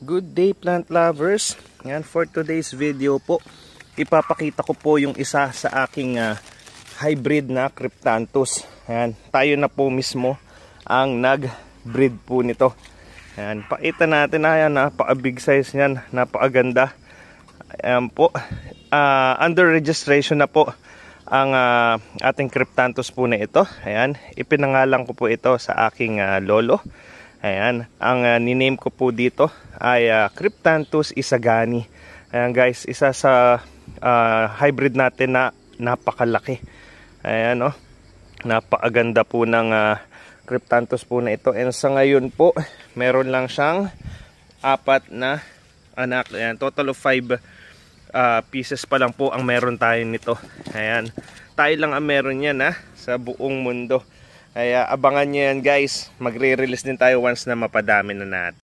Good day plant lovers. Yan, for today's video po, ipapakita ko po yung isa sa aking hybrid na Cryptanthus. Yan, tayo na po mismo ang nag-breed po nito. Yan, pakita natin na yan, napaka-big size niyan, napakaganda. Ayan po, under registration na po ang ating Cryptanthus po na ito. Ayan, ipinangalan ko po ito sa aking lolo. Ayan, ang niname ko po dito ay Cryptanthus isagani. Ayan guys, isa sa hybrid natin na napakalaki. Ayan o, napakaganda po ng Cryptanthus po na ito. And sa ngayon po, meron lang siyang 4 na anak. Ayan, total of 5 pieces pa lang po ang meron tayo nito. Ayan, tayo lang ang meron yan sa buong mundo. Kaya abangan nyo yan guys, magre-release din tayo once na mapadami na natin.